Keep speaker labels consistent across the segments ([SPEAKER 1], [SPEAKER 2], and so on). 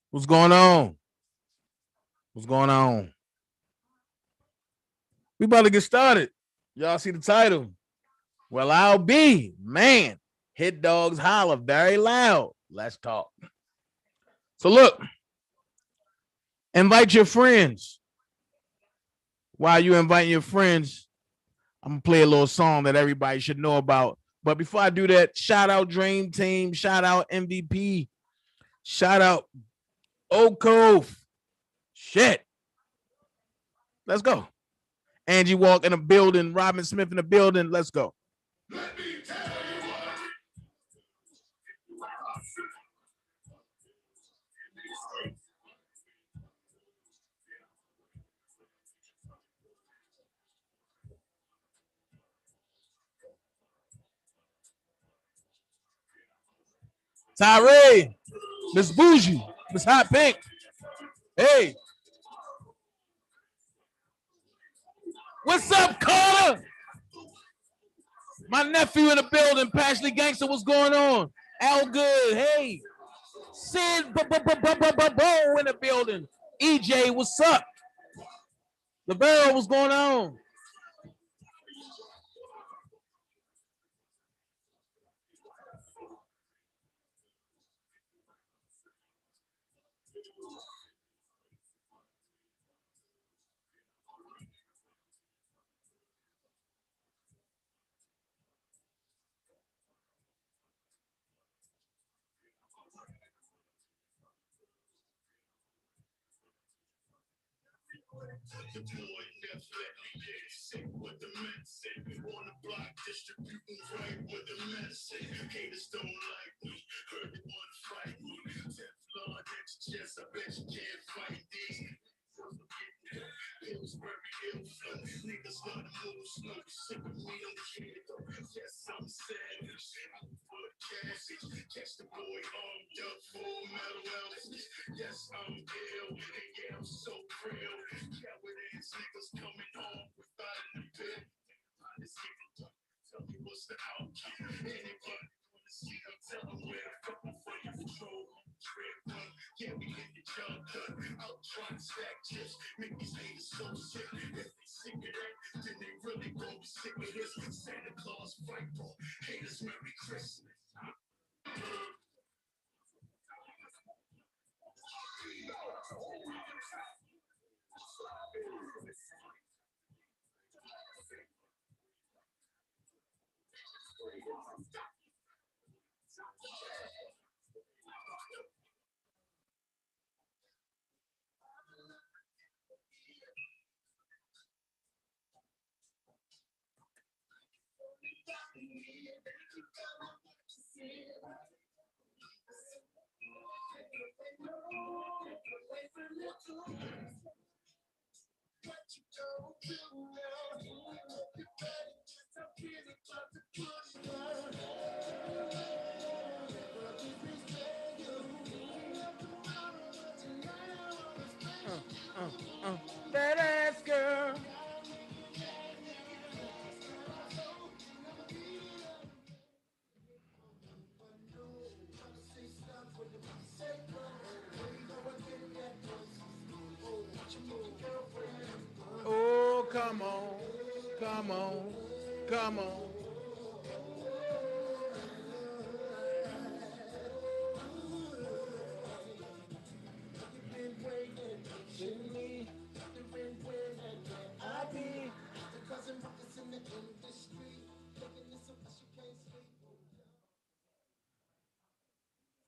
[SPEAKER 1] What's going on? What's going on? We about to get started. Y'all see the title? Well, I'll be, man. Hit dogs holler very loud. Let's talk. So look, invite your friends. While you inviting your friends, I'm gonna play a little song that everybody should know about. But before I do that, shout out Dream Team, shout out MVP, shout out Oak Cove. Shit. Let's go. Angie Walk in the building, Robin Smith in the building. Let's go. Let me tell you what. Tyree, Miss Bougie, Miss Hot Pink. Hey. What's up, Carter? My nephew in the building, Pashley Gangster, what's going on? Al Good, hey. Sid Bo in the building. EJ, what's up? LeBaro, what's going on? The boy never let me say what the men say. On the block, distributing right with the medicine. Haters don't like me, heard they want to fight me. Teflon next chest, I bet you can't fight these. Pillsbury ill flow, niggas love to move slow. Sick of me, don't care though. Yes, I'm savage. I'm for cabbage. Catch the boy armed up, full metal elements. Yes, I'm ill, and yeah, I'm so real. Coward ass niggas coming home without a bit. Tell me what's the outcome. Anybody wanna see them, tell them where the fuck for your patrol. Yeah, we get the job done. Out trying to stack chips, make these haters so sick. If they sick of that, then they really gon' be sick of this. Santa Claus fight for haters, Merry Christmas. That ass girl. Oh, come on, come on, come on.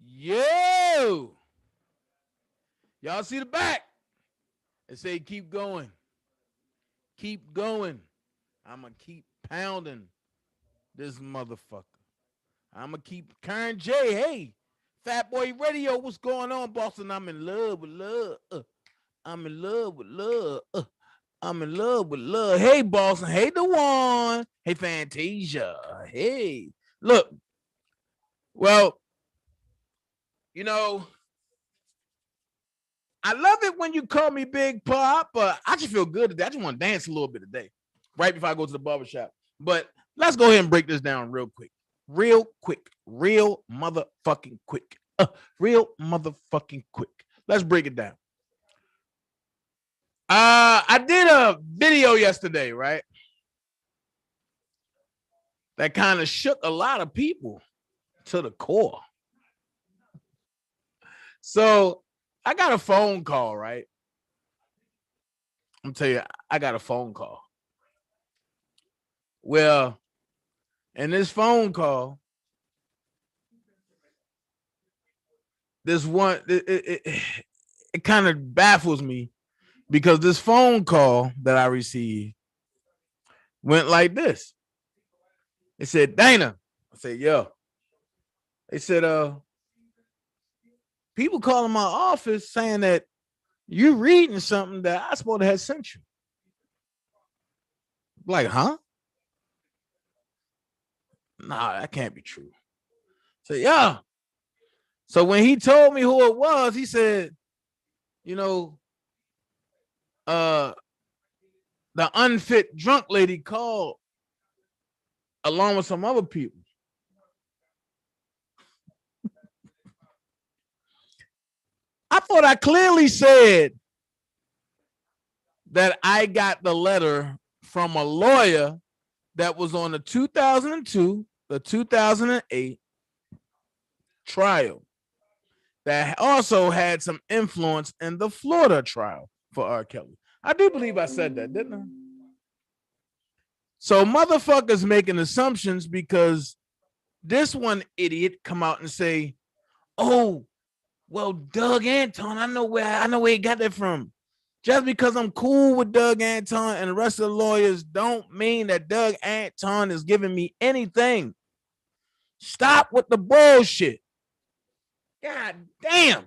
[SPEAKER 1] Yo, y'all see the back? It say keep going, keep going. I'ma keep pounding this motherfucker. I'ma keep Karen J. Hey, Fat Boy Radio, what's going on, Boston? I'm in love with love. I'm in love with love. I'm in love with love. Hey, Boston. Hey, DeWan. Hey, Fantasia. Hey, look. Well, you know,
[SPEAKER 2] I love it when you call me Big Pop, but I just feel good today. I just want to dance a little bit today, right before I go to the barbershop. But let's go ahead and break this down real quick. Real motherfucking quick. Real motherfucking quick. Let's break it down. I did a video yesterday, right? That kind of shook a lot of people to the core. So I got a phone call, right? I'm telling you, I got a phone call. Well, in this phone call, this one, it kind of baffles me because this phone call that I received went like this. It said, Dana. I said, yo. They said, people calling my office saying that you reading something that I supposed to have sent you. Like, huh? Nah, that can't be true. So, yeah. So when he told me who it was, he said, you know, the unfit drunk lady called along with some other people. I thought I clearly said that I got the letter from a lawyer that was on the 2002, the 2008 trial that also had some influence in the Florida trial for R. Kelly. I do believe I said that, didn't I? So motherfuckers making assumptions because this one idiot come out and say, oh, well, Doug Anton, I know where he got that from. Just because I'm cool with Doug Anton and the rest of the lawyers don't mean that Doug Anton is giving me anything. Stop with the bullshit. God damn.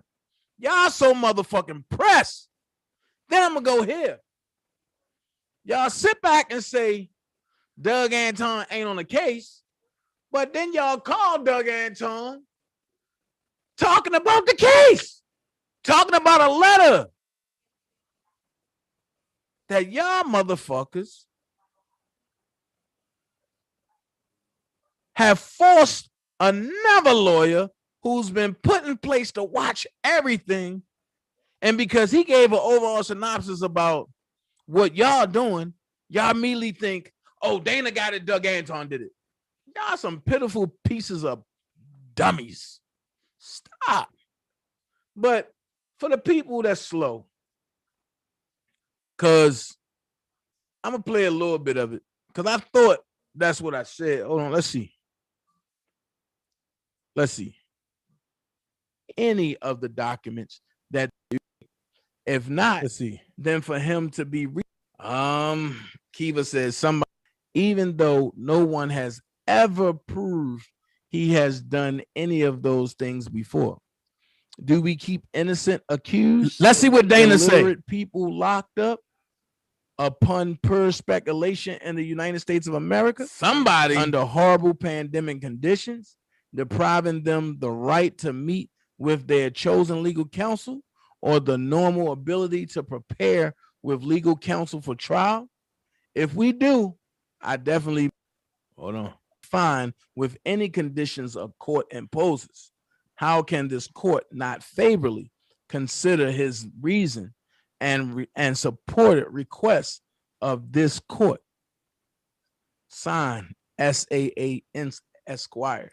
[SPEAKER 2] Y'all so motherfucking pressed. Then I'm going to go here. Y'all sit back and say Doug Anton ain't on the case, but then y'all call Doug Anton talking about the case, talking about a letter that y'all motherfuckers have forced another lawyer who's been put in place to watch everything. And because he gave an overall synopsis about what y'all doing, y'all immediately think, oh, Dana got it, Doug Anton did it. Y'all some pitiful pieces of dummies. Stop. But for the people that's slow, because I'm going to play a little bit of it, because I thought that's what I said. Hold on, let's see. Let's see. Any of the documents that, if not, let's see, then for him to be Kiva says somebody, even though no one has ever proved he has done any of those things before. Do we keep innocent accused? Let's see what Dana said. People locked up upon pure speculation in the United States of America. Somebody under horrible pandemic conditions, depriving them the right to meet with their chosen legal counsel or the normal ability to prepare with legal counsel for trial. If we do, I definitely fine with any conditions a court imposes. How can this court not favorably consider his reason and supported request of this court? Signed, SAA Esquire.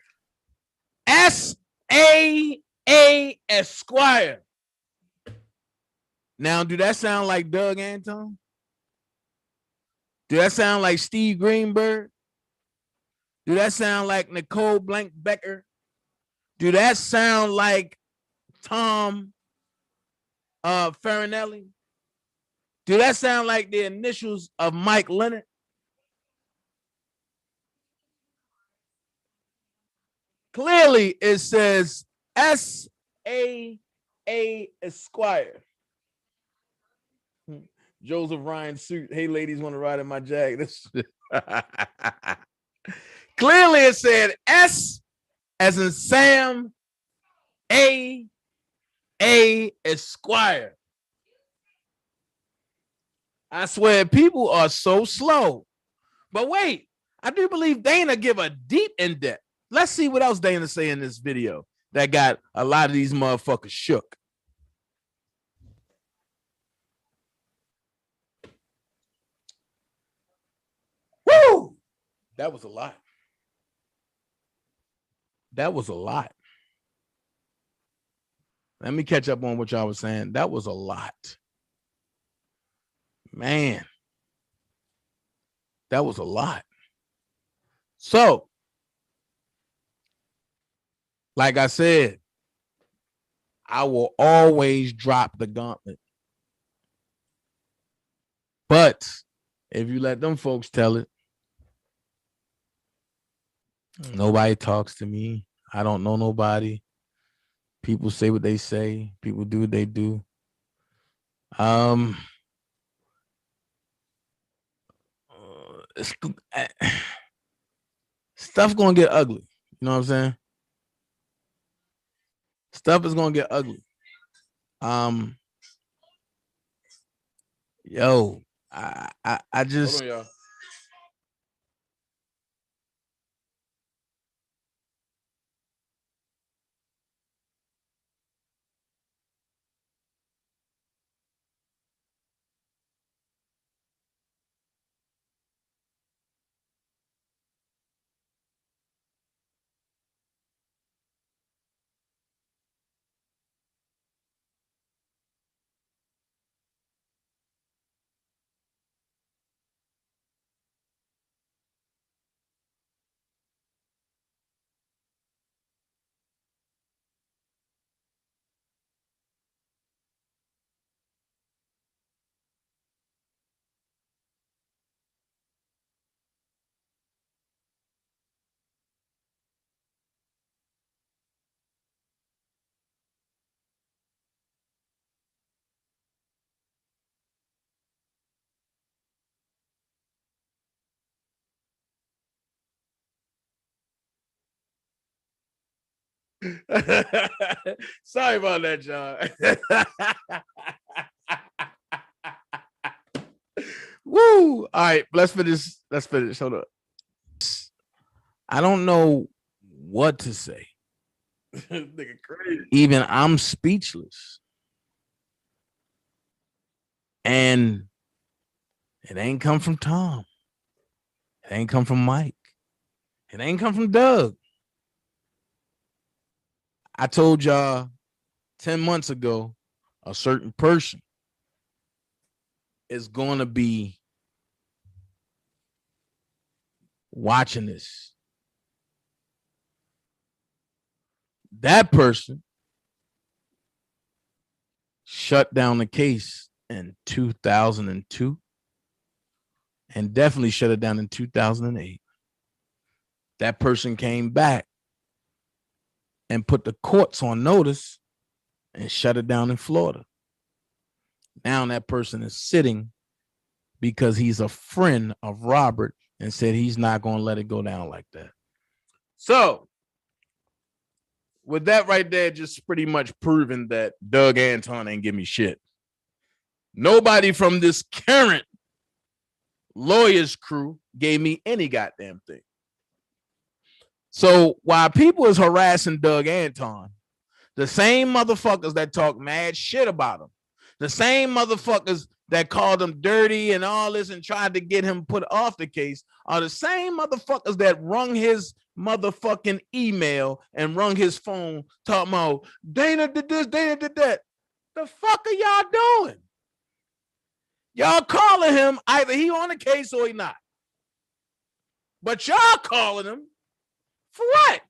[SPEAKER 2] SAA Esquire. Now, do that sound like Doug Anton? Do that sound like Steve Greenberg? Do that sound like Nicole Blank Becker? Do that sound like Tom Farinelli? Do that sound like the initials of Mike Leonard? Clearly, it says SAA Esquire. Joseph Ryan suit. Hey, ladies, want to ride in my Jag? This clearly it said S as in Sam, A Esquire. I swear, people are so slow. But wait, I do believe Dana give a deep in-depth. Let's see what else Dana say in this video that got a lot of these motherfuckers shook. Woo! That was a lot. That was a lot. Let me catch up on what y'all was saying. That was a lot. Man. That was a lot. So, like I said, I will always drop the gauntlet. But if you let them folks tell it, nobody talks to me. I don't know nobody. People say what they say. People do what they do. Stuff gonna get ugly. You know what I'm saying? Stuff is gonna get ugly. Yo, I just. Hold on, y'all. Sorry about that, John. Woo! All right, let's finish. Let's finish. Hold up. I don't know what to say. Nigga crazy. Even I'm speechless. And it ain't come from Tom. It ain't come from Mike. It ain't come from Doug. I told y'all 10 months ago, a certain person is going to be watching this. That person shut down the case in 2002 and definitely shut it down in 2008. That person came back and put the courts on notice and shut it down in Florida. Now that person is sitting because he's a friend of Robert and said he's not going to let it go down like that. So with that right there, just pretty much proving that Doug Anton ain't give me shit. Nobody from this current lawyers crew gave me any goddamn thing. So while people is harassing Doug Anton, the same motherfuckers that talk mad shit about him, the same motherfuckers that called him dirty and all this and tried to get him put off the case are the same motherfuckers that rung his motherfucking email and rung his phone talking about Dana did this, Dana did that. The fuck are y'all doing? Y'all calling him either he on the case or he not. But y'all calling him for what?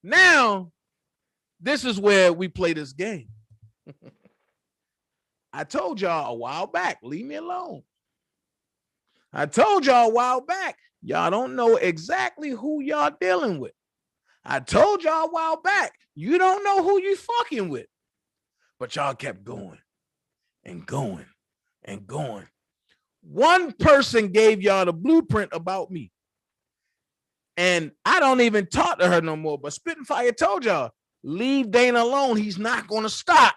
[SPEAKER 2] Now, this is where we play this game. I told y'all a while back, leave me alone. I told y'all a while back, y'all don't know exactly who y'all dealing with. I told y'all a while back, you don't know who you fucking with. But y'all kept going and going and going. One person gave y'all the blueprint about me. And I don't even talk to her no more. But Spitting Fire told y'all, leave Dana alone. He's not going to stop.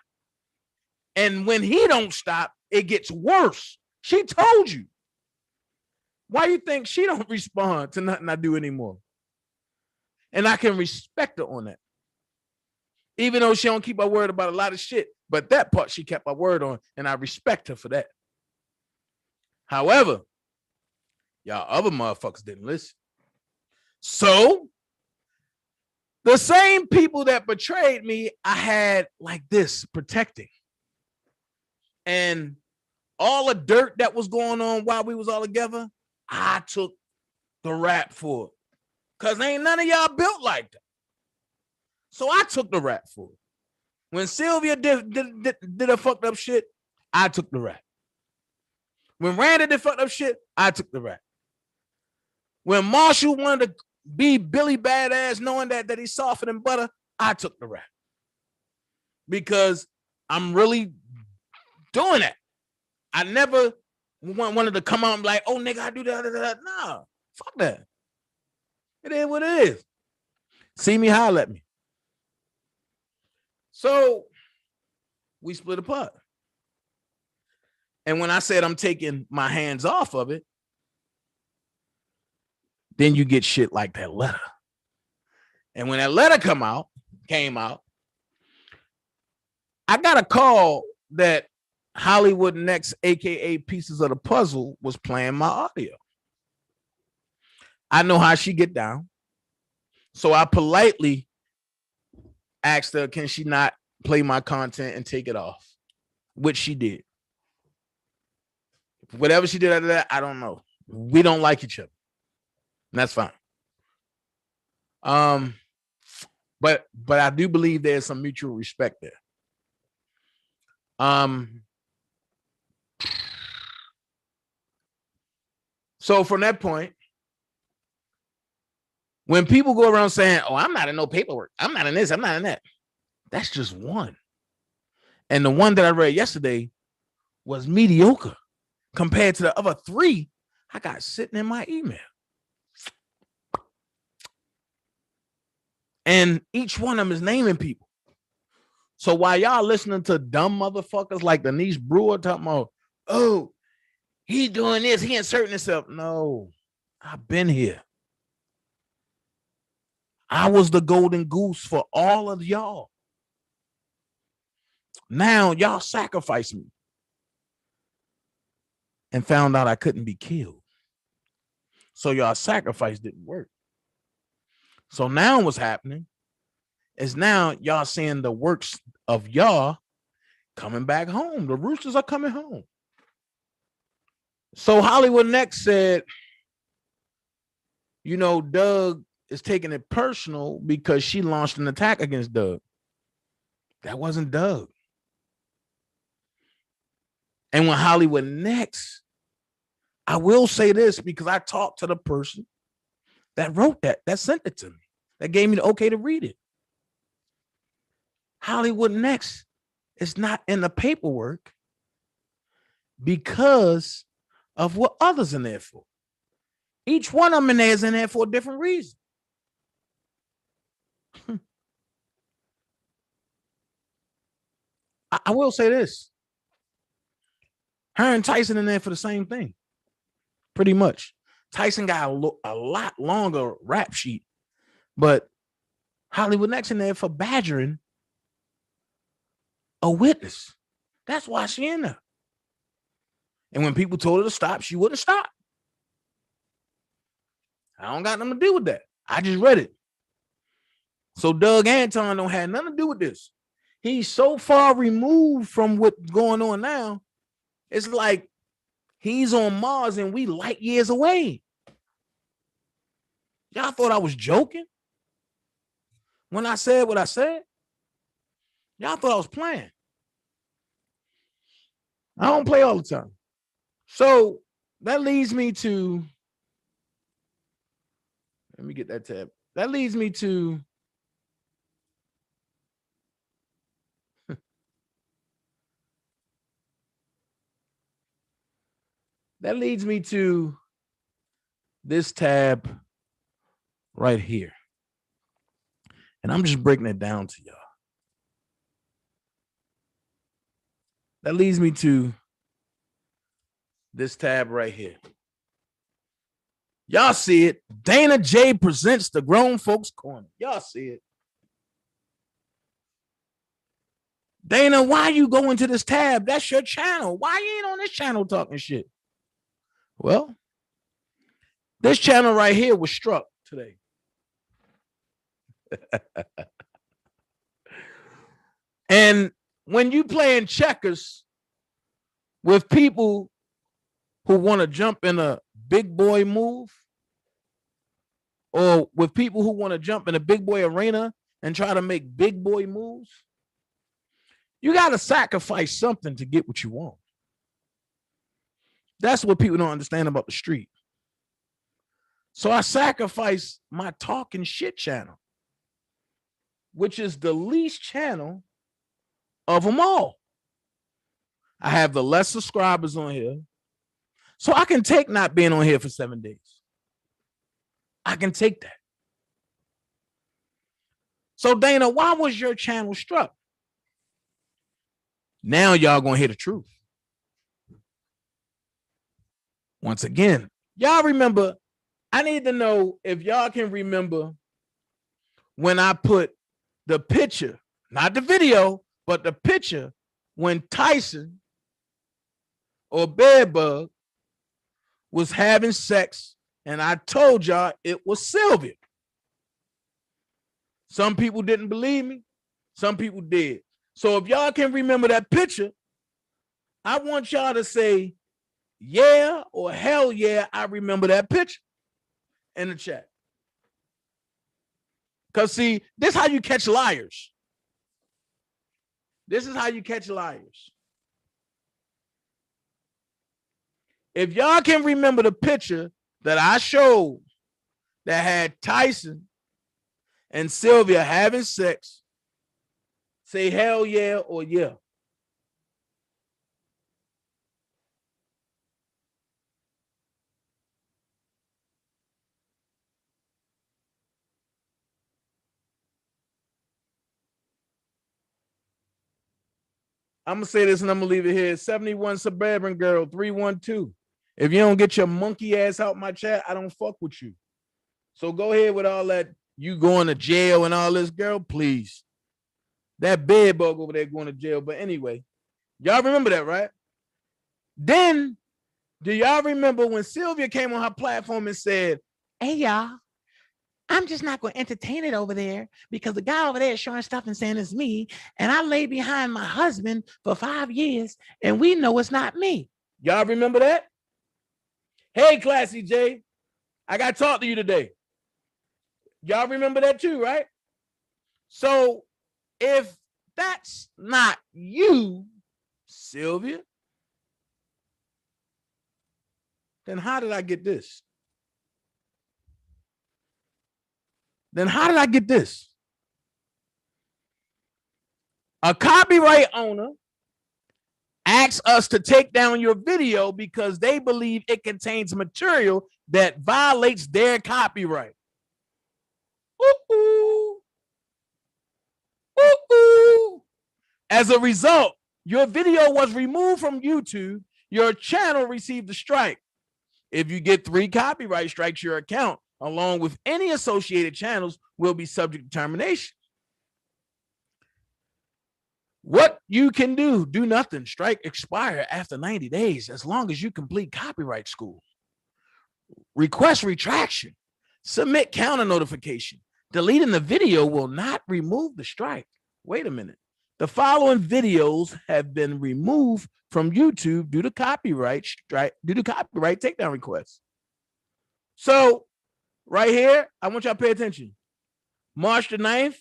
[SPEAKER 2] And when he don't stop, it gets worse. She told you. Why you think she don't respond to nothing I do anymore? And I can respect her on that. Even though she don't keep her word about a lot of shit, but that part she kept her word on, and I respect her for that. However, y'all other motherfuckers didn't listen. So the same people that betrayed me, I had like this protecting. And all the dirt that was going on while we was all together, I took the rap for it. Because ain't none of y'all built like that. So I took the rap for it. When Sylvia did a fucked up shit, I took the rap. When Randy did fucked up shit, I took the rap. When Marshall wanted to be Billy Badass, knowing that he's softer than butter, I took the rap. Because I'm really doing that. I never wanted to come out and be like, oh, nigga, I do that. Nah, fuck that. It is what it is. See me, holler at me. So we split apart. And when I said I'm taking my hands off of it, then you get shit like that letter. And when that letter came out, I got a call that Hollywood Next, aka Pieces of the Puzzle, was playing my audio. I know how she get down. So I politely asked her, can she not play my content and take it off? Which she did. Whatever she did after that, I don't know. We don't like each other. And that's fine. But I do believe there's some mutual respect there. So from that point, when people go around saying, oh, I'm not in no paperwork, I'm not in this, I'm not in that, that's just one. And the one that I read yesterday was mediocre compared to the other three I got sitting in my email. And each one of them is naming people. So while y'all listening to dumb motherfuckers like Denise Brewer talking about, oh, he doing this, he inserting himself. No, I've been here. I was the golden goose for all of y'all. Now y'all sacrificed me and found out I couldn't be killed. So y'all sacrifice didn't work. So now what's happening is now y'all seeing the works of y'all coming back home. The roosters are coming home. So Hollywood Next said, you know, Doug is taking it personal because she launched an attack against Doug. That wasn't Doug. And when Hollywood Next, I will say this because I talked to the person that wrote that sent it to me, that gave me the okay to read it. Hollywood Next is not in the paperwork because of what others in there for. Each one of them in there is in there for a different reason. I will say this. Her and Tyson in there for the same thing. Pretty much. Tyson got a lot longer rap sheet, but Hollywood Next in there for badgering a witness. That's why she in there. And when people told her to stop, she wouldn't stop. I don't got nothing to do with that. I just read it. So Doug Anton don't have nothing to do with this. He's so far removed from what's going on now. It's like he's on Mars and we light years away. Y'all thought I was joking when I said what I said? Y'all thought I was playing. I don't play all the time. So that leads me to, let me get that tab. That leads me to this tab right here. And I'm just breaking it down to y'all. That leads me to this tab right here. Y'all see it. DanaJay presents the Grown Folks Corner. Y'all see it. Dana, why you going to this tab? That's your channel. Why you ain't on this channel talking shit? Well, this channel right here was struck today. And when you playing checkers with people who want to jump in a big boy move, or with people who want to jump in a big boy arena and try to make big boy moves, you got to sacrifice something to get what you want. That's what people don't understand about the street. So I sacrificed my talking shit channel, which is the least channel of them all. I have the less subscribers on here, so I can take not being on here for 7 days. I can take that. So Dana, why was your channel struck? Now y'all gonna hear the truth. Once again, y'all remember, I need to know if y'all can remember when I put the picture, not the video, but the picture when Tyson or Bedbug was having sex, and I told y'all it was Sylvia. Some people didn't believe me. Some people did. So if y'all can remember that picture, I want y'all to say, yeah or hell yeah, I remember that picture in the chat. Because see, this is how you catch liars. This is how you catch liars. If y'all can remember the picture that I showed that had Tyson and Sylvia having sex, say hell yeah or yeah. I'm gonna say this and I'm gonna leave it here. 71 Suburban Girl 312. If you don't get your monkey ass out my chat, I don't fuck with you. So go ahead with all that, you going to jail and all this, girl, please. That bed bug over there going to jail. But anyway, y'all remember that, right? Then, do y'all remember when Sylvia came on her platform and said, hey, y'all, I'm just not going to entertain it over there because the guy over there is showing stuff and saying it's me, and I lay behind my husband for 5 years, and we know it's not me. Y'all remember that? Hey, Classy J, I got to talk to you today. Y'all remember that too, right? So if that's not you, Sylvia, then how did I get this? Then how did I get this? A copyright owner asks us to take down your video because they believe it contains material that violates their copyright. Ooh. Ooh. As a result, your video was removed from YouTube. Your channel received a strike. If you get 3 copyright strikes, your account, along with any associated channels, will be subject to termination. What you can do nothing. Strike expire after 90 days as long as you complete copyright school. Request retraction. Submit counter notification. Deleting the video will not remove the strike. Wait a minute. The following videos have been removed from YouTube due to copyright strike, due to copyright takedown requests. So right here, I want y'all to pay attention. March the 9th,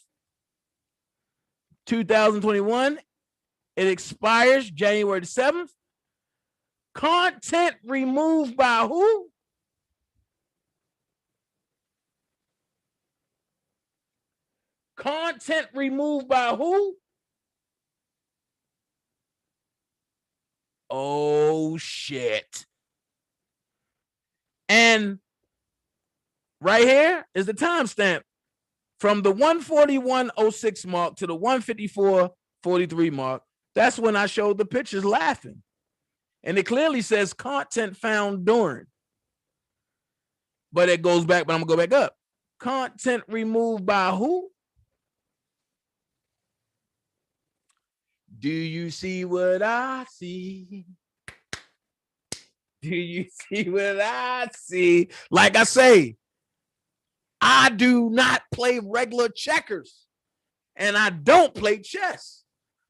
[SPEAKER 2] 2021. It expires January the 7th. Content removed by who? Content removed by who? Oh, shit. And right here is the timestamp from the 141.06 mark to the 154.43 mark. That's when I showed the pictures laughing. And it clearly says content found during. But it goes back, but I'm going to go back up. Content removed by who? Do you see what I see? Do you see what I see? Like I say, I do not play regular checkers, and I don't play chess.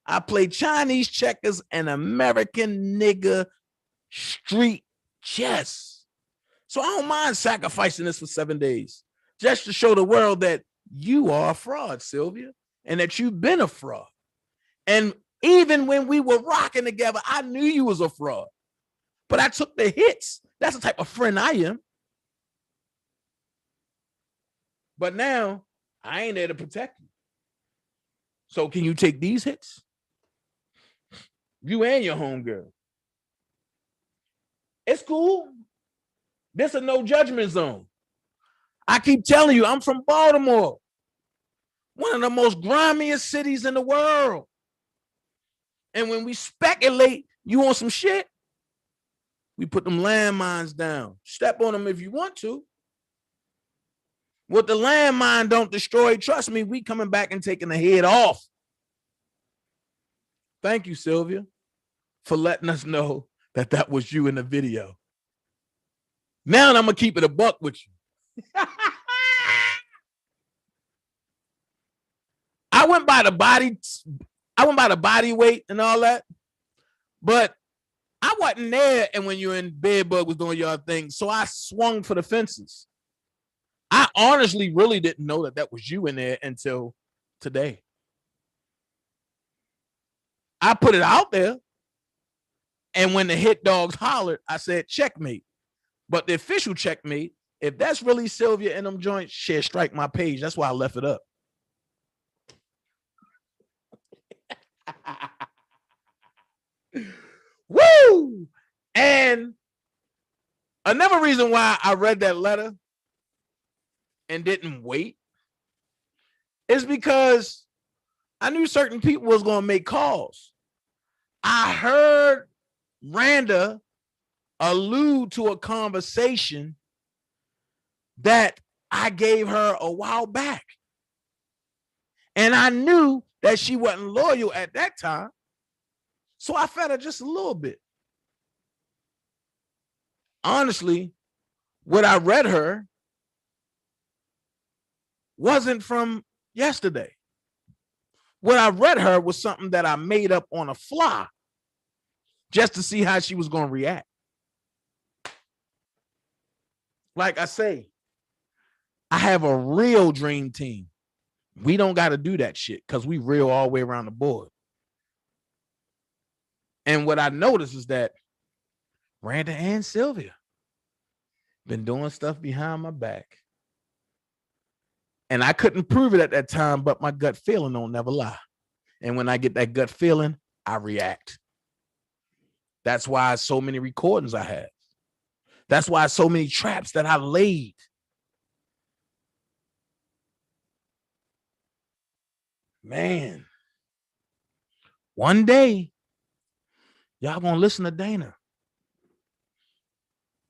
[SPEAKER 2] I play Chinese checkers and American nigga street chess. So I don't mind sacrificing this for 7 days just to show the world that you are a fraud, Sylvia, and that you've been a fraud. And even when we were rocking together, I knew you was a fraud, but I took the hits. That's the type of friend I am. But now I ain't there to protect you. So can you take these hits? You and your homegirl. It's cool. This is a no judgment zone. I keep telling you, I'm from Baltimore, one of the most grimiest cities in the world. And when we speculate you on some shit, we put them landmines down. Step on them if you want to. What the landmine don't destroy, trust me, we coming back and taking the head off. Thank you, Sylvia, for letting us know that that was you in the video. Now I'm going to keep it a buck with you. I went by the body weight and all that, but I wasn't there. And when you and Bedbug was doing your thing, so I swung for the fences. I honestly really didn't know that that was you in there until today. I put it out there, and when the hit dogs hollered, I said checkmate. But the official checkmate, if that's really Sylvia and them joints, share strike my page. That's why I left it up. Woo! And another reason why I read that letter and didn't wait is because I knew certain people was going to make calls. I heard Randa allude to a conversation that I gave her a while back. And I knew that she wasn't loyal at that time. So I fed her just a little bit. Honestly, what I read her wasn't from yesterday. What I read her was something that I made up on a fly just to see how she was going to react. Like I say, I have a real dream team. We don't got to do that shit because we real all the way around the board. And what I noticed is that Randa and Sylvia been doing stuff behind my back. And I couldn't prove it at that time, but my gut feeling don't never lie. And when I get that gut feeling, I react. That's why so many recordings I have. That's why so many traps that I laid. Man, one day, y'all gonna listen to Dana.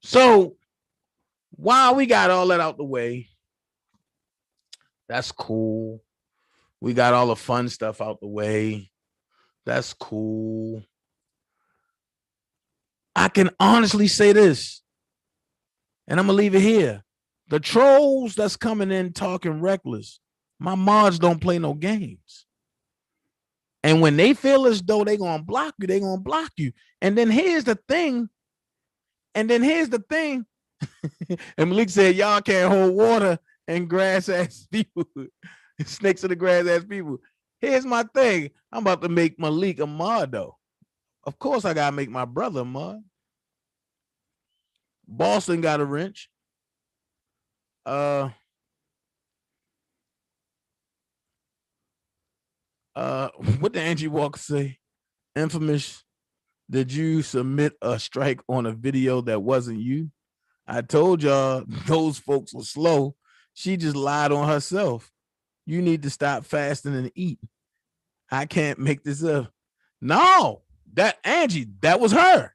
[SPEAKER 2] So while we got all that out the way, that's cool. We got all the fun stuff out the way. That's cool. I can honestly say this, and I'm gonna leave it here. The trolls that's coming in talking reckless, my mods don't play no games. And when they feel as though they're gonna block you, they're gonna block you. And then here's the thing. And Malik said, y'all can't hold water and grass ass people. Snakes in the grass ass people. Here's my thing. I'm about to make Malik a mod, though. Of course, I gotta make my brother a mod. Boston got a wrench. What did Angie Walker say? Infamous, did you submit a strike on a video that wasn't you? I told y'all those folks were slow. She just lied on herself. You need to stop fasting and eat. I can't make this up. No, that Angie, that was her.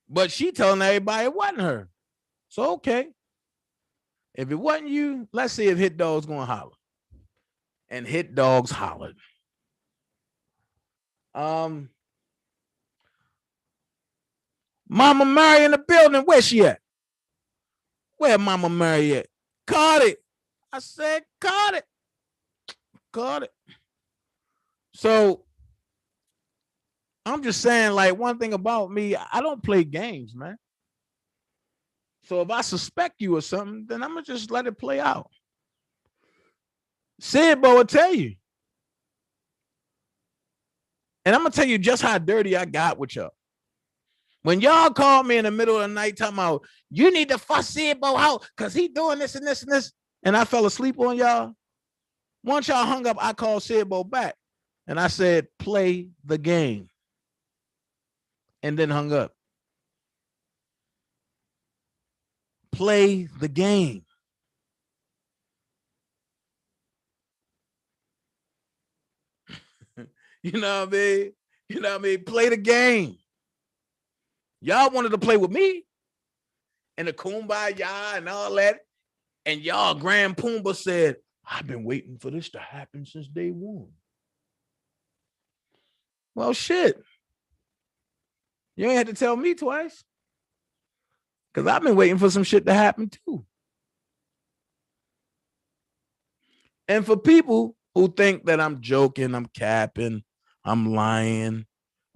[SPEAKER 2] But she telling everybody it wasn't her. So, okay. If it wasn't you, let's see if Hit Dog's going to holler. And Hit Dog's hollered. Mama Mary in the building. Where she at? Where Mama Mary at? Caught it. I said, caught it. Caught it. So, I'm just saying, like, one thing about me, I don't play games, man. So if I suspect you or something, then I'm going to just let it play out. Sidbo will tell you. And I'm going to tell you just how dirty I got with y'all. When y'all called me in the middle of the night talking about, you need to fuss Sidbo out because he doing this and this and this, and I fell asleep on y'all. Once y'all hung up, I called Sidbo back. And I said, play the game. And then hung up. Play the game. You know what I mean? You know what I mean? Play the game. Y'all wanted to play with me and the kumbaya and all that. And y'all, Grand Pumbaa said, I've been waiting for this to happen since day one. Well, shit. You ain't had to tell me twice. Because I've been waiting for some shit to happen too. And for people who think that I'm joking, I'm capping, I'm lying.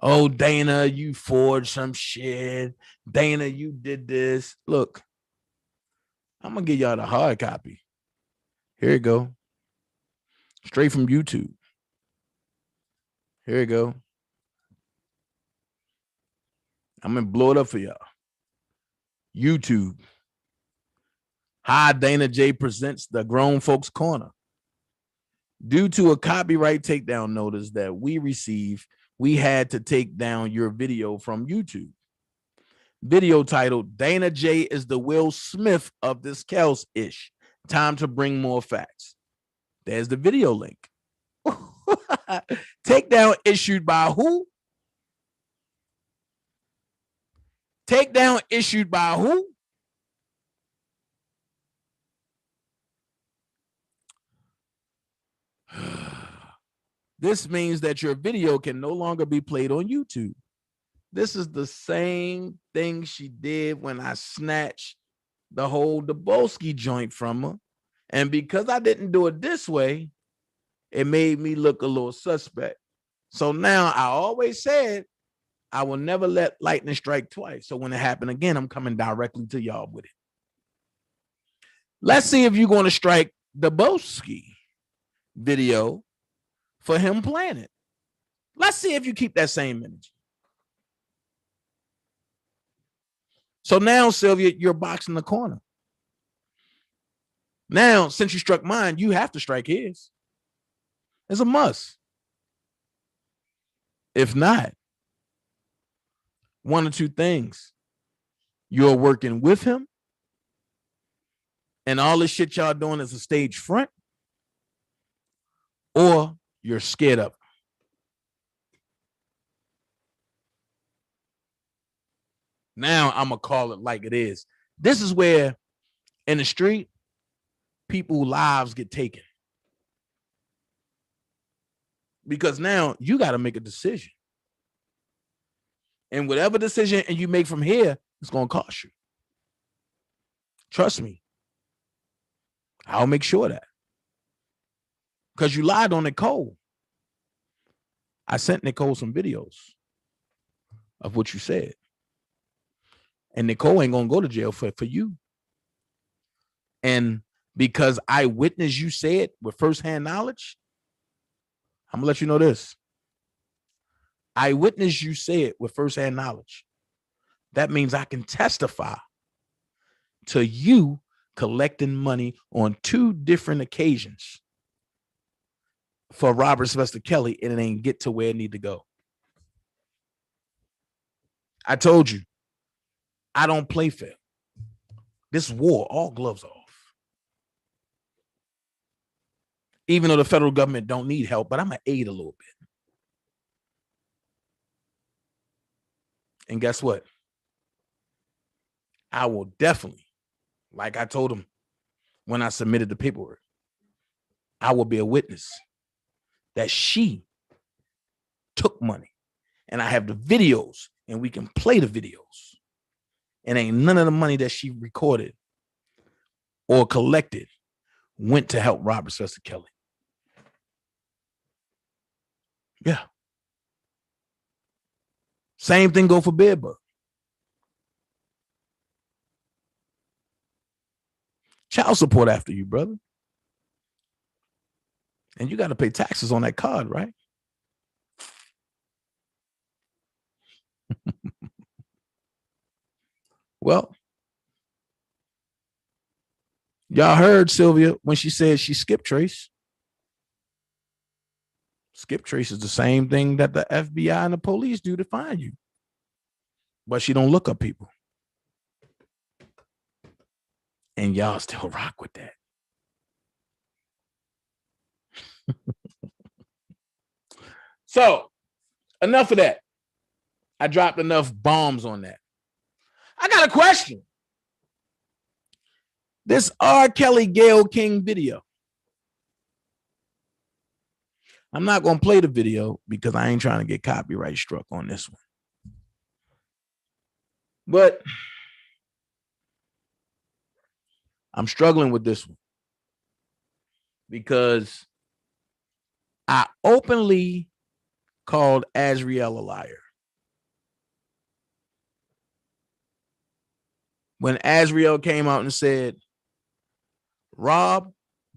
[SPEAKER 2] Oh, Dana, you forged some shit. Dana, you did this. Look, I'm going to give y'all the hard copy. Here you go. Straight from YouTube. Here you go. I'm going to blow it up for y'all. YouTube. Hi, DanaJay presents the Grown Folks Corner. Due to a copyright takedown notice that we received, we had to take down your video from YouTube. Video titled, DanaJay is the Will Smith of this Kels-ish. Time to bring more facts. There's the video link. Takedown issued by who? Takedown issued by who? This means that your video can no longer be played on YouTube. This is the same thing she did when I snatched the whole Dabolski joint from her. And because I didn't do it this way, it made me look a little suspect. So now I always said I will never let lightning strike twice. So when it happened again, I'm coming directly to y'all with it. Let's see if you're going to strike Dabolski video for him playing it. Let's see if you keep that same energy. So now, Sylvia, you're boxing the corner. Now, since you struck mine, you have to strike his. It's a must. If not, one or two things. You're working with him, and all this shit y'all doing is a stage front, or you're scared of him. Now I'm going to call it like it is. This is where in the street, people's lives get taken. Because now you got to make a decision. And whatever decision you make from here, it's going to cost you. Trust me. I'll make sure of that. Because you lied on Nicole. I sent Nicole some videos of what you said. And Nicole ain't going to go to jail for you. And because I witnessed you say it with firsthand knowledge, I'm going to let you know this. I witnessed you say it with firsthand knowledge. That means I can testify to you collecting money on 2 different occasions for Robert Sylvester Kelly, and it ain't get to where it need to go. I told you, I don't play fair. This war, all gloves off. Even though the federal government don't need help, but I'm going to aid a little bit. And guess what? I will definitely, like I told him when I submitted the paperwork, I will be a witness that she took money, and I have the videos, and we can play the videos. And ain't none of the money that she recorded or collected went to help Robert Sylvester Kelly. Yeah. Same thing go for Bedbug. Child support after you, brother. And you got to pay taxes on that card, right? Well, y'all heard Sylvia when she said she skipped trace. Skip trace is the same thing that the FBI and the police do to find you. But she don't look up people. And y'all still rock with that. So, enough of that. I dropped enough bombs on that. I got a question. This R. Kelly Gayle King video. I'm not going to play the video because I ain't trying to get copyright struck on this one. But I'm struggling with this one because I openly called Azriel a liar. When Azriel came out and said, Rob,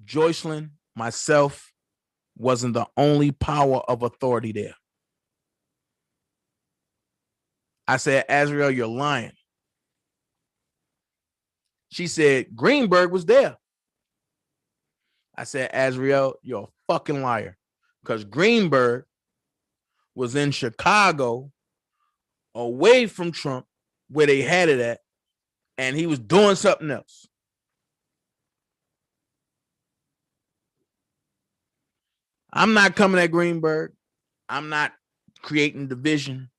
[SPEAKER 2] Joycelyn, myself wasn't the only power of authority there. I said, Azriel, you're lying. She said, Greenberg was there. I said, Azriel, you're a fucking liar. Because Greenberg was in Chicago away from Trump where they had it at, and he was doing something else. I'm not coming at Greenberg. I'm not creating division.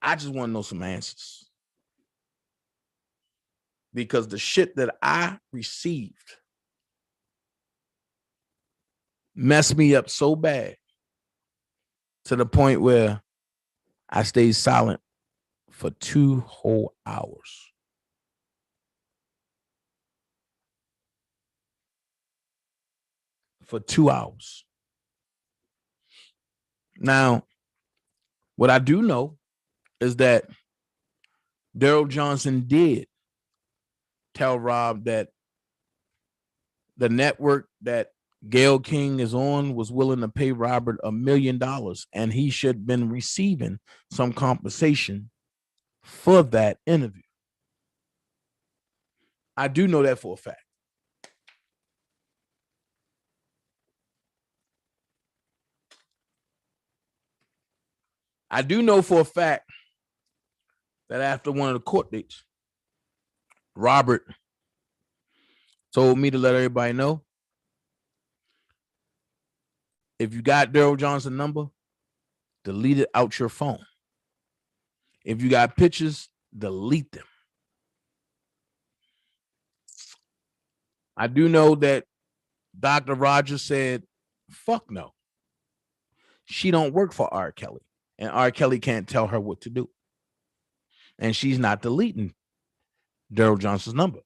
[SPEAKER 2] I just want to know some answers. Because the shit that I received messed me up so bad to the point where I stayed silent for 2 whole hours. For 2 hours. Now, what I do know is that Daryl Johnson did tell Rob that the network that Gayle King is on was willing to pay Robert $1 million, and he should have been receiving some compensation for that interview. I do know that for a fact. I do know for a fact that after one of the court dates, Robert told me to let everybody know, if you got Daryl Johnson's number, delete it out your phone. If you got pictures, delete them. I do know that Dr. Rogers said, fuck no. She don't work for R. Kelly, and R. Kelly can't tell her what to do. And she's not deleting Daryl Johnson's number.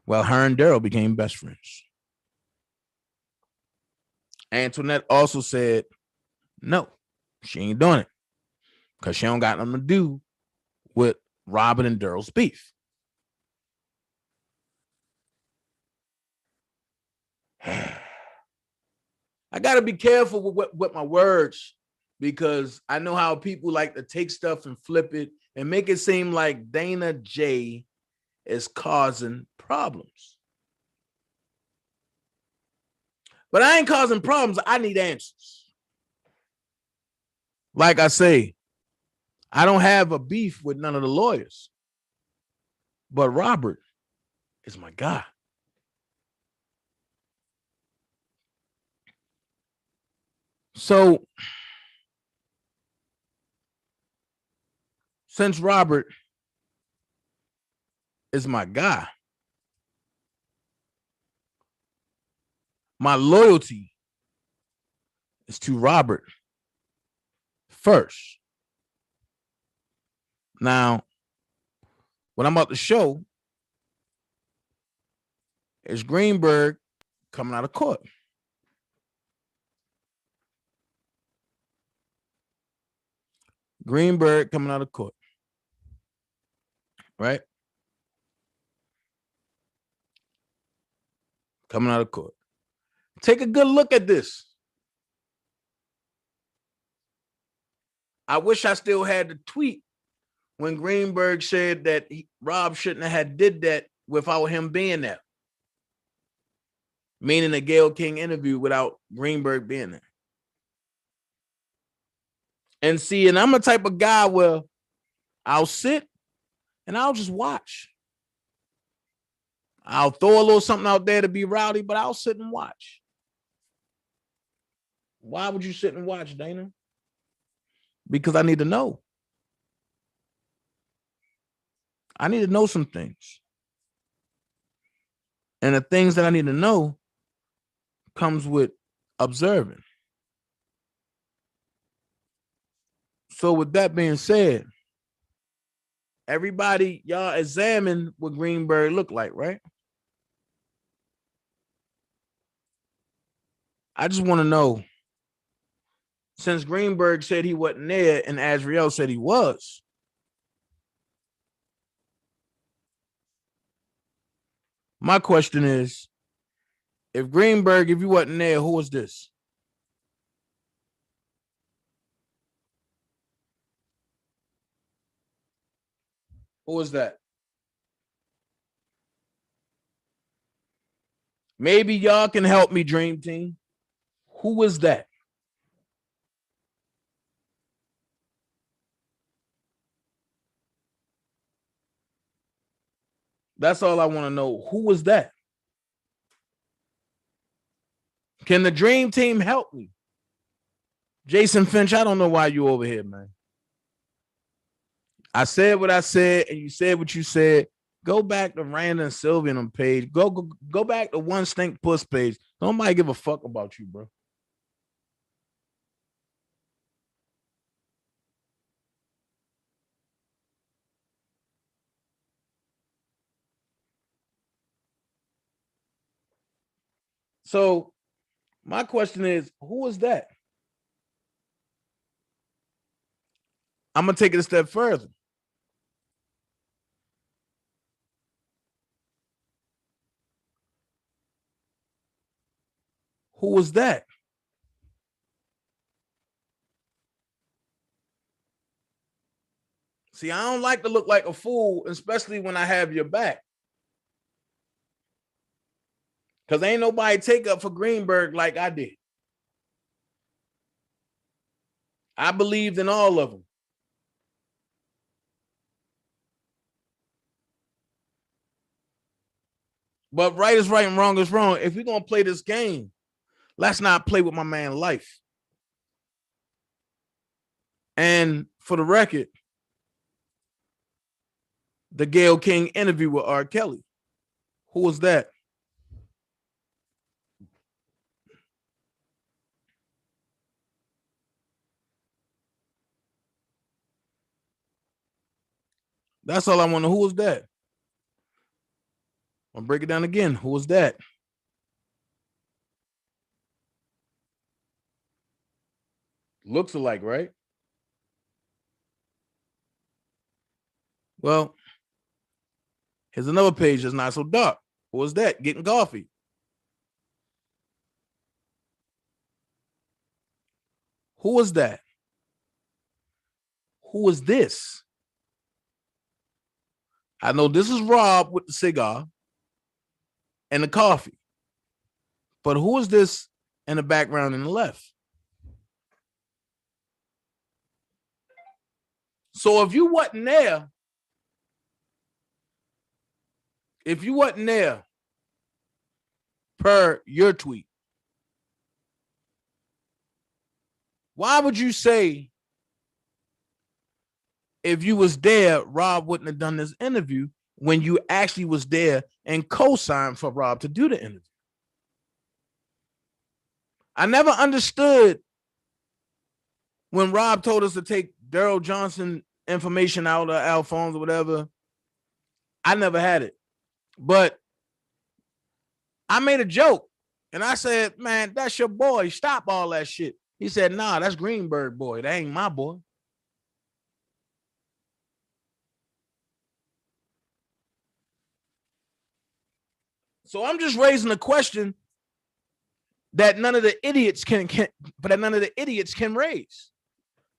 [SPEAKER 2] Well, her and Daryl became best friends. Antoinette also said, no, she ain't doing it because she don't got nothing to do with Robin and Daryl's beef. I got to be careful with my words because I know how people like to take stuff and flip it and make it seem like DanaJay is causing problems. But I ain't causing problems. I need answers. Like I say, I don't have a beef with none of the lawyers. But Robert is my guy. So, since Robert is my guy. My loyalty is to Robert first. Now, what I'm about to show is Greenberg coming out of court. Greenberg coming out of court. Right? Coming out of court. Take a good look at this. I wish I still had the tweet when Greenberg said that Rob shouldn't have had did that without him being there. Meaning the Gayle King interview without Greenberg being there. And see, and I'm a type of guy where I'll sit and I'll just watch. I'll throw a little something out there to be rowdy, but I'll sit and watch. Why would you sit and watch, Dana? Because I need to know. I need to know some things. And the things that I need to know comes with observing. So with that being said, everybody, y'all examine what Greenberg looked like, right? I just want to know, since Greenberg said he wasn't there and Azriel said he was, my question is, if Greenberg, if you wasn't there, who was this? Who was that? Maybe y'all can help me, Dream Team. Who was that? That's all I want to know. Who was that? Can the Dream Team help me? Jason Finch, I don't know why you over here, man. I said what I said, and you said what you said. Go back to Randa and Sylvia on page. Go back to One Stink Puss page. Nobody give a fuck about you, bro. So my question is, who is that? I'm gonna take it a step further. Who was that? See, I don't like to look like a fool, especially when I have your back. Because ain't nobody take up for Greenberg like I did. I believed in all of them. But right is right and wrong is wrong. If we're going to play this game, let's not play with my man's life. And for the record, the Gayle King interview with R. Kelly. Who was that? That's all I want to know. Who was that? I'll break it down again. Who was that? Looks alike, right? Well, here's another page that's not so dark. Who was that? Getting coffee. Who was that? Who was this? I know this is Rob with the cigar and the coffee. But who is this in the background in the left? So if you wasn't there, per your tweet, why would you say if you was there, Rob wouldn't have done this interview when you actually was there and co-signed for Rob to do the interview? I never understood when Rob told us to take Daryl Johnson information out of our phones or whatever. I never had it. But I made a joke and I said, man, that's your boy. Stop all that shit. He said, nah, that's Greenberg boy. That ain't my boy. So I'm just raising a question that none of the idiots can raise.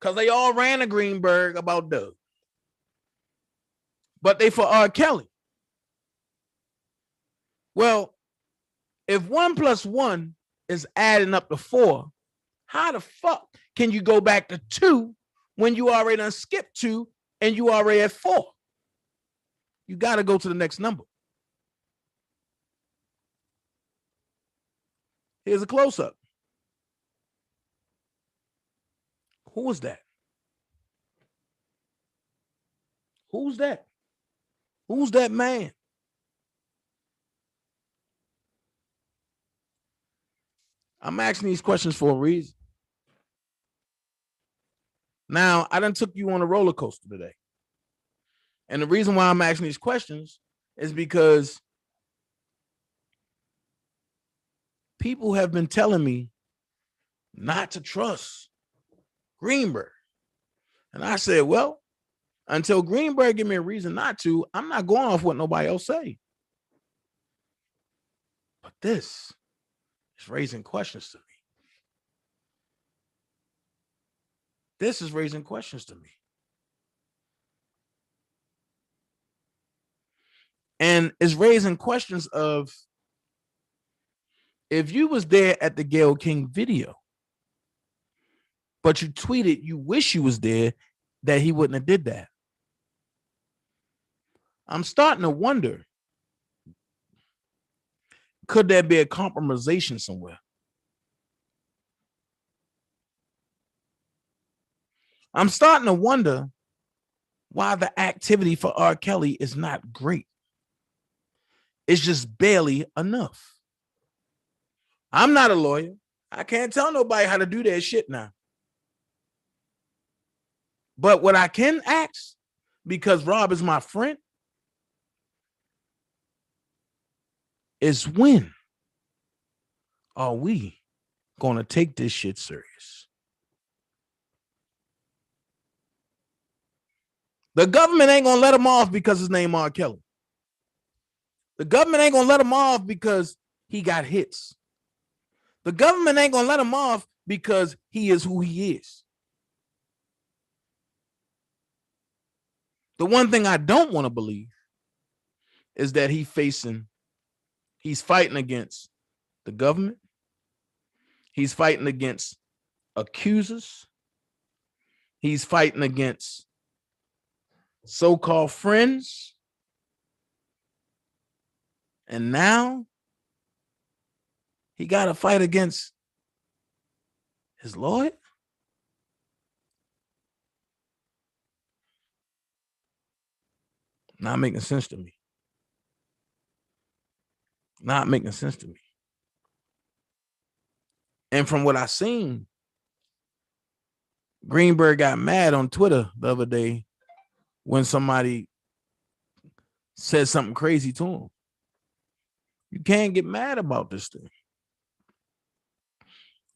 [SPEAKER 2] Because they all ran a Greenberg about Doug. But they for R. Kelly. Well, if 1 + 1 is adding up to 4, how the fuck can you go back to 2 when you already done skipped 2 and you already at 4? You got to go to the next number. Here's a close-up. Who was that? Who's that? Who's that man? I'm asking these questions for a reason. Now, I done took you on a roller coaster today. And the reason why I'm asking these questions is because people have been telling me not to trust Greenberg. And I said, well, until Greenberg give me a reason not to, I'm not going off what nobody else say. But this is raising questions to me. This is raising questions to me. And it's raising questions of, if you was there at the Gayle King video, but you tweeted you wish you was there, that he wouldn't have did that. I'm starting to wonder, could there be a compromisation somewhere? I'm starting to wonder why the activity for R. Kelly is not great. It's just barely enough. I'm not a lawyer. I can't tell nobody how to do that shit now. But what I can ask, because Rob is my friend, is when are we going to take this shit serious? The government ain't going to let him off because his name R. Kelly. The government ain't going to let him off because he got hits. The government ain't going to let him off because he is who he is. The one thing I don't want to believe is that he's fighting against the government. He's fighting against accusers. He's fighting against so-called friends. And now he got to fight against his lawyer. Not making sense to me. Not making sense to me. And from what I seen, Greenberg got mad on Twitter the other day when somebody said something crazy to him. You can't get mad about this thing.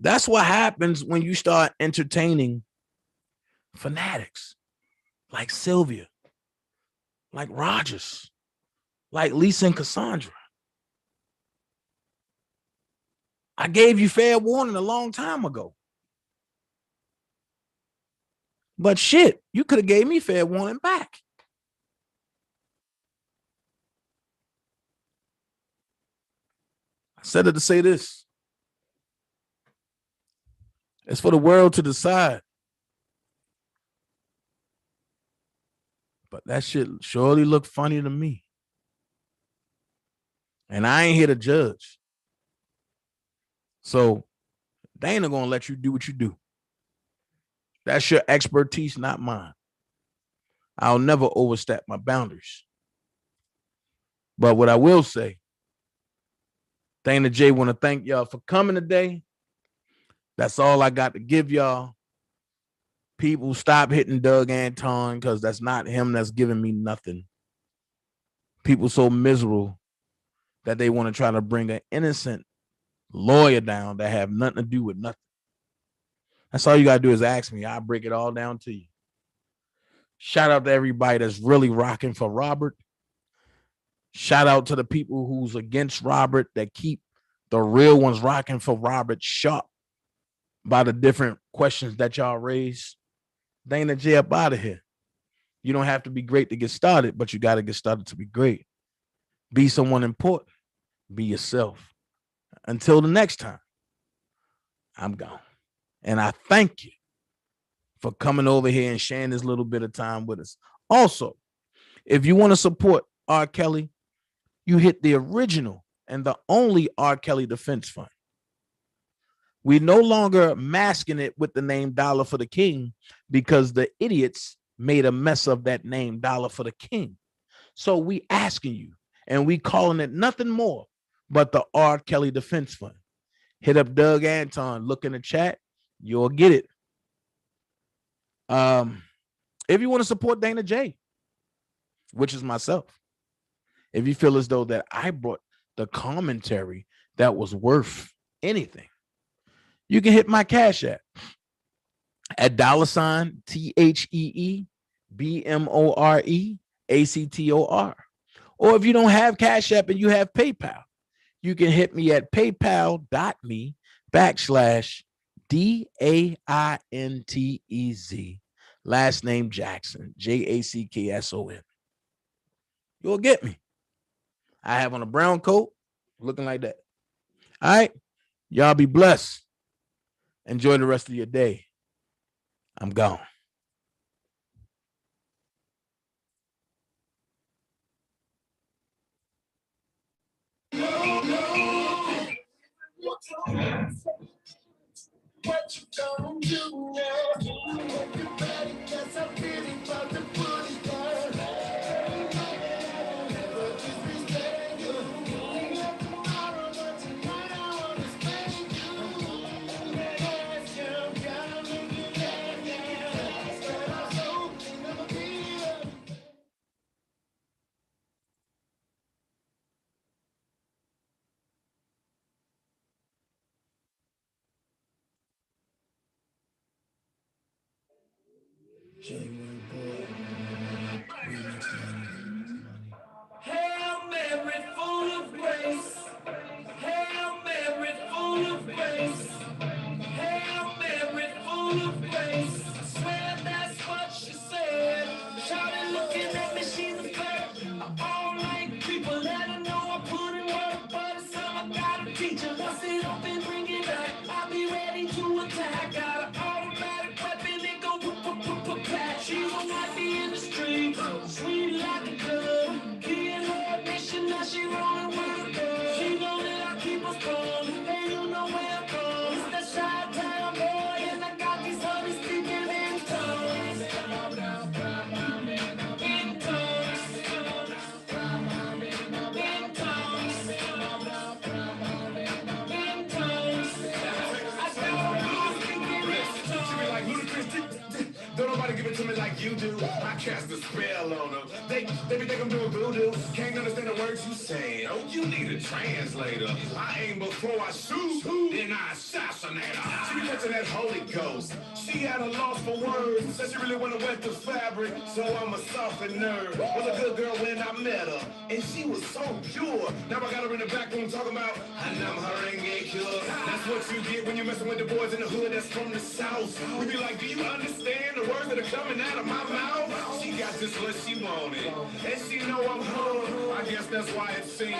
[SPEAKER 2] That's what happens when you start entertaining fanatics like Sylvia, like Rogers, like Lisa and Cassandra. I gave you fair warning a long time ago. But shit, you could have gave me fair warning back. I said it to say this. It's for the world to decide. But that shit surely looked funny to me. And I ain't here to judge. So they ain't gonna let you do what you do. That's your expertise, not mine. I'll never overstep my boundaries. But what I will say, DanaJay want to thank y'all for coming today. That's all I got to give y'all. People, stop hitting Doug Anton because that's not him that's giving me nothing. People so miserable that they want to try to bring an innocent lawyer down that have nothing to do with nothing. That's all you got to do is ask me. I'll break it all down to you. Shout out to everybody that's really rocking for Robert. Shout out to the people who's against Robert that keep the real ones rocking for Robert sharp by the different questions that y'all raise. DanaJay up out of here. You don't have to be great to get started, but you got to get started to be great. Be someone important. Be yourself. Until the next time, I'm gone. And I thank you for coming over here and sharing this little bit of time with us. Also, if you want to support R. Kelly, you hit the original and the only R. Kelly Defense Fund. We no longer masking it with the name Dollar for the King because the idiots made a mess of that name Dollar for the King. So we asking you, and we calling it nothing more but the R. Kelly Defense Fund. Hit up Doug Anton, look in the chat, you'll get it. If you want to support DanaJay, which is myself, if you feel as though that I brought the commentary that was worth anything, you can hit my Cash App at $TheeBMoreActor. Or if you don't have Cash App and you have PayPal, you can hit me at paypal.me/DAINTEZ, last name Jackson, JACKSON. You'll get me. I have on a brown coat looking like that. All right. Y'all be blessed. Enjoy the rest of your day. I'm gone.
[SPEAKER 1] What you gonna do now? Hope you're ready, 'cause I'm really about to put it down. Never just be staying good. Not tomorrow, but tonight I wanna spend you. Yes, you gotta make it last. But I'm so never be up. Hail Mary, full of grace. Hail Mary, full of grace. Hail Mary, full of grace. I swear that's what she said. Shouted, looking at me, she's a flirt. I don't like people that I know I put in work, but it's time I gotta teach her. Once it open, bring it back. I'll be ready to attack. Got an automatic weapon, it go pat. She's a wifey in the street, sweet like a dove. Key in her ignition, now she rolling with a girl. She know that I keep her strong, and you know where I'm from. It's the Chi-Town boy, and I got these honeys speaking in tongues. In tongues. In tongues. In tongues. I got them speaking in tongues.
[SPEAKER 3] She be like, Ludacris, don't nobody give it to me like you do. I cast a spell on them. They be think I'm doing voodoo. Can't understand the words you say. Oh, you need a translator. I aim before I shoot, then I assassinate her. She be catching that Holy Ghost. She had a loss for words. Said she really wanna wet the fabric, so I'm a soften nerve. Was a good girl when I met her, and she was so pure. Now I got her in the back room talking about I numb her and get cure. That's what you get when you're messing with the boys in the hood that's from the south. We be like, do you understand the words that are coming out of my mouth? She got just what she wanted, and she know I'm home. I guess that's why it seems.